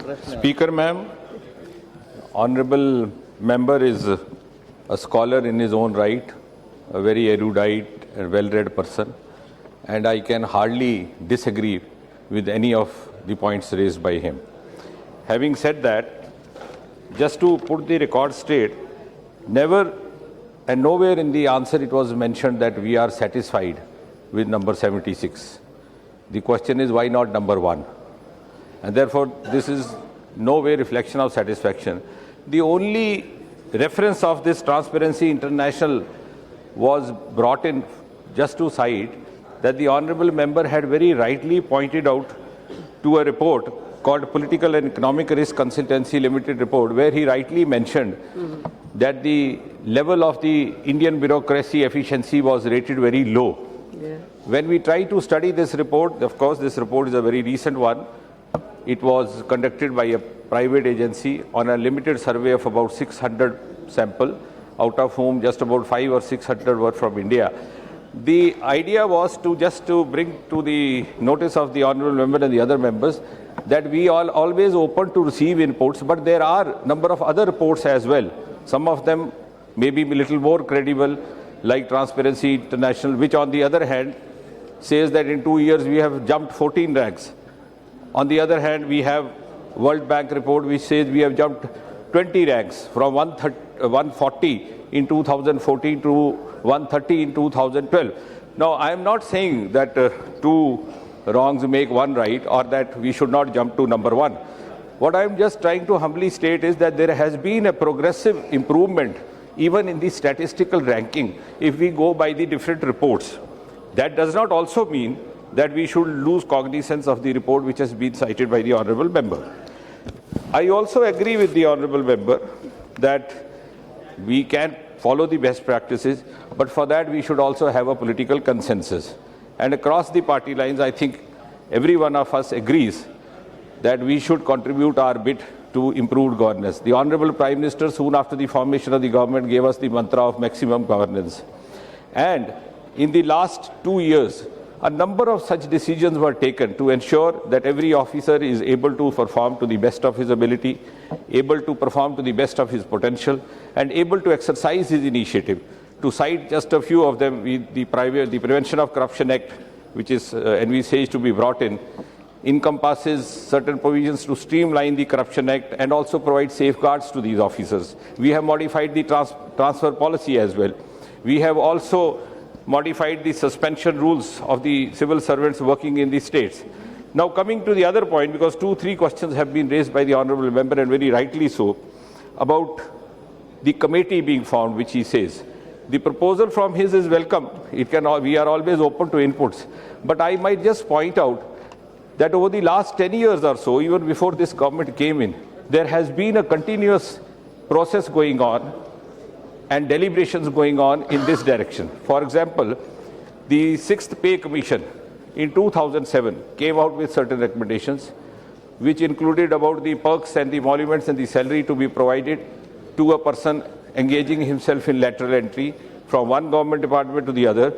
Speaker ma'am, honorable member is a scholar in his own right, a very erudite and well-read person, and I can hardly disagree with any of the points raised by him. Having said that, just to put the record straight, never and nowhere in the answer it was mentioned that we are satisfied with number 76. The question is, why not number 1? And therefore, this is no way reflection of satisfaction. The only reference of this Transparency International was brought in just to cite that the honorable member had very rightly pointed out to a report called Political and Economic Risk Consultancy Limited report, where he rightly mentioned that the level of the Indian bureaucracy efficiency was rated very low. Yeah. When we try to study this report, of course this report is a very recent one. It was conducted by a private agency on a limited survey of about 600 sample, out of whom just about 500 or 600 were from India. The idea was to just to bring to the notice of the honorable member and the other members that we are always open to receive inputs, but there are a number of other reports as well. Some of them may be a little more credible, like Transparency International, which on the other hand says that in 2 years we have jumped 14 ranks. On the other hand, we have World Bank report which says we have jumped 20 ranks from 140 in 2014 to 130 in 2012. Now, I am not saying that two wrongs make one right or that we should not jump to number 1. What I am just trying to humbly state is that there has been a progressive improvement even in the statistical ranking if we go by the different reports. That does not also mean that we should lose cognizance of the report which has been cited by the honorable member. I also agree with the honorable member that we can follow the best practices, but for that we should also have a political consensus. And across the party lines, I think every one of us agrees that we should contribute our bit to improved governance. The honorable Prime Minister, soon after the formation of the government, gave us the mantra of maximum governance. And in the last 2 years, a number of such decisions were taken to ensure that every officer is able to perform to the best of his ability, able to perform to the best of his potential, and able to exercise his initiative. To cite just a few of them, the Prevention of Corruption Act, which is envisaged to be brought in, encompasses certain provisions to streamline the Corruption Act and also provide safeguards to these officers. We have modified the transfer policy as well. We have also modified the suspension rules of the civil servants working in the states. Now, coming to the other point, because 2-3 questions have been raised by the honorable member, and very rightly so, about the committee being formed, which he says. The proposal from his is welcome. We are always open to inputs. But I might just point out that over the last 10 years or so, even before this government came in, there has been a continuous process going on and deliberations going on in this direction. For example, the 6th Pay Commission in 2007 came out with certain recommendations, which included about the perks and the emoluments and the salary to be provided to a person engaging himself in lateral entry from one government department to the other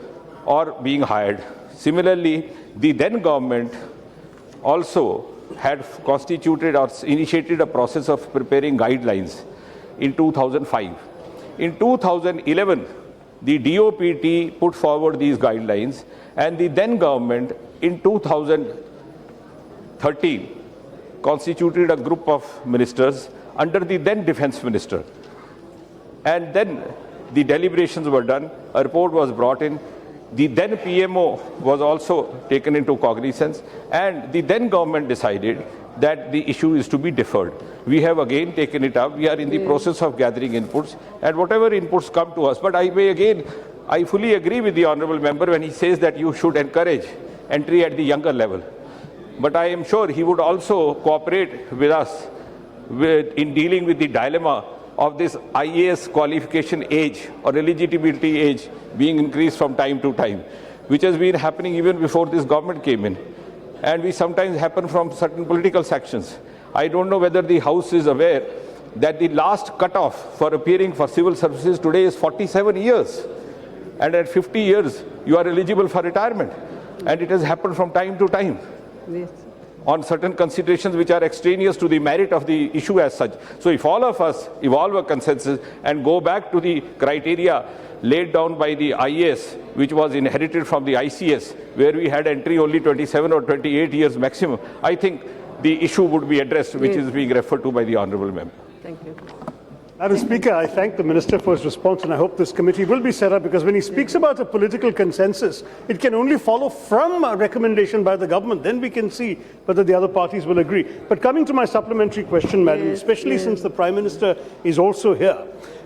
or being hired. Similarly, the then government also had constituted or initiated a process of preparing guidelines in 2005. In 2011, the DOPT put forward these guidelines, and the then government in 2013 constituted a group of ministers under the then defense minister. And then the deliberations were done, a report was brought in, the then PMO was also taken into cognizance, and the then government decided that the issue is to be deferred. We have again taken it up. We are in the process of gathering inputs, and whatever inputs come to us. But I fully agree with the honorable member when he says that you should encourage entry at the younger level. But I am sure he would also cooperate with us in dealing with the dilemma of this IAS qualification age or eligibility age being increased from time to time, which has been happening even before this government came in. And we sometimes happen from certain political sections. I don't know whether the House is aware that the last cutoff for appearing for civil services today is 47 years. And at 50 years, you are eligible for retirement. And it has happened from time to time. Yes. on certain considerations which are extraneous to the merit of the issue as such. So if all of us evolve a consensus and go back to the criteria laid down by the IAS, which was inherited from the ICS, where we had entry only 27 or 28 years maximum, I think the issue would be addressed, which is being referred to by the Honourable Member. Thank you. Madam Speaker, I thank the Minister for his response, and I hope this committee will be set up, because when he speaks about a political consensus, it can only follow from a recommendation by the government. Then we can see whether the other parties will agree. But coming to my supplementary question, Madam, especially since the Prime Minister is also here,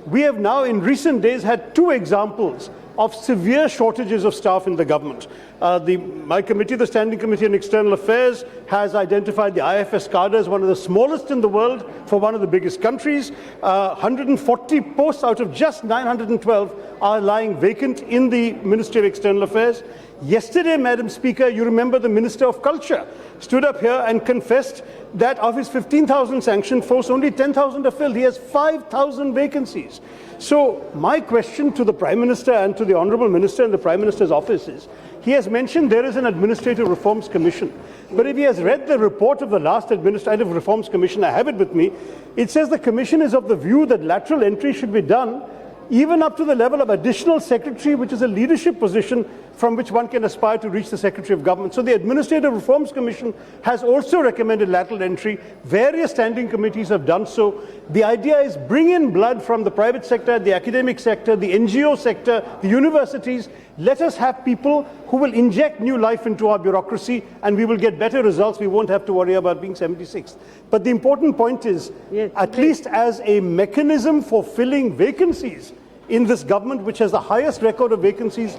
we have now in recent days had 2 examples of severe shortages of staff in the government. My committee, the Standing Committee on External Affairs, has identified the IFS cadre as one of the smallest in the world for one of the biggest countries. 140 posts out of just 912 are lying vacant in the Ministry of External Affairs. Yesterday, Madam Speaker, you remember the Minister of Culture stood up here and confessed that of his 15,000 sanctioned posts, only 10,000 are filled. He has 5,000 vacancies. So my question to the Prime Minister and to the Honourable Minister in the Prime Minister's office is, he has mentioned there is an Administrative Reforms Commission. But if he has read the report of the last Administrative Reforms Commission, I have it with me, it says the Commission is of the view that lateral entry should be done even up to the level of additional secretary, which is a leadership position from which one can aspire to reach the Secretary of Government. So the Administrative Reforms Commission has also recommended lateral entry. Various standing committees have done so. The idea is bring in blood from the private sector, the academic sector, the NGO sector, the universities. Let us have people who will inject new life into our bureaucracy, and we will get better results. We won't have to worry about being 76th. But the important point is, at least as a mechanism for filling vacancies in this government, which has the highest record of vacancies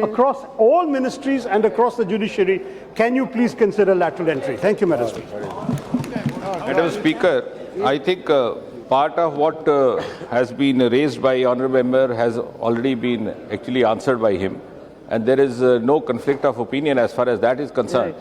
across all ministries and across the judiciary, can you please consider lateral entry? Thank you, Madam Speaker. Madam Speaker, I think part of what has been raised by Honourable Member has already been actually answered by him, and there is no conflict of opinion as far as that is concerned.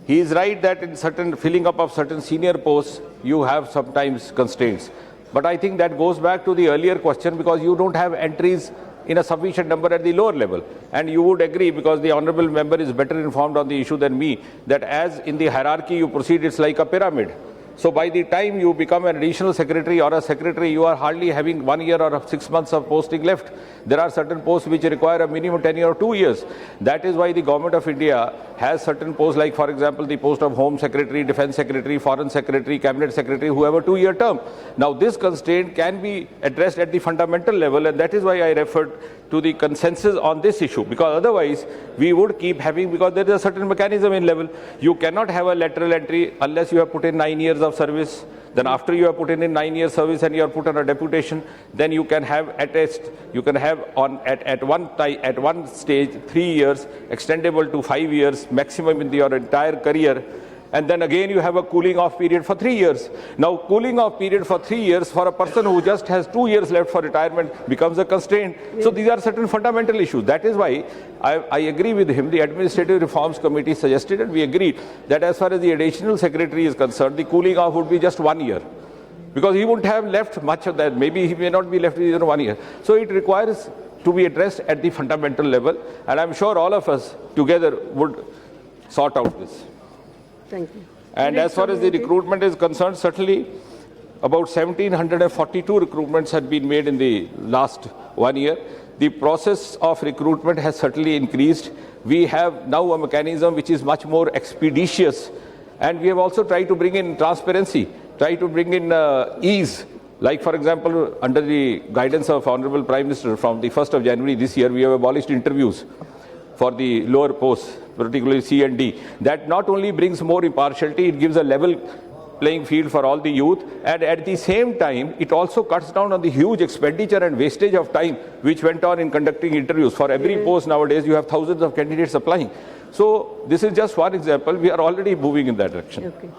He is right that in certain filling up of certain senior posts, you have sometimes constraints. But I think that goes back to the earlier question, because you don't have entries in a sufficient number at the lower level. And you would agree, because the Honourable Member is better informed on the issue than me, that as in the hierarchy you proceed, it's like a pyramid. So by the time you become an additional secretary or a secretary, you are hardly having 1 year or 6 months of posting left. There are certain posts which require a minimum tenure of 2 years. That is why the Government of India has certain posts, like for example the post of Home Secretary, Defence Secretary, Foreign Secretary, Cabinet Secretary, who have a 2-year term. Now this constraint can be addressed at the fundamental level, and that is why I referred to the consensus on this issue, because otherwise we would keep having, because there is a certain mechanism in level. You cannot have a lateral entry unless you have put in 9 years of service. Then after you have put in 9 years service and you are put on a deputation, then you can have at one stage 3 years, extendable to 5 years maximum in your entire career. And then again you have a cooling off period for 3 years. Now cooling off period for 3 years for a person who just has 2 years left for retirement becomes a constraint. So these are certain fundamental issues. That is why I agree with him. The Administrative Reforms Committee suggested, and we agreed, that as far as the additional secretary is concerned, the cooling off would be just 1 year, because he wouldn't have left much of that. Maybe he may not be left within 1 year. So it requires to be addressed at the fundamental level, and I'm sure all of us together would sort out this. Thank you. And as far as the recruitment is concerned, certainly about 1,742 recruitments had been made in the last 1 year. The process of recruitment has certainly increased. We have now a mechanism which is much more expeditious, and we have also tried to bring in transparency, try to bring in ease. Like, for example, under the guidance of Honourable Prime Minister, from the 1st of January this year, we have abolished interviews for the lower posts, particularly C and D. That not only brings more impartiality, it gives a level playing field for all the youth, and at the same time, it also cuts down on the huge expenditure and wastage of time which went on in conducting interviews. For every post nowadays, you have thousands of candidates applying. So this is just one example. We are already moving in that direction. Okay.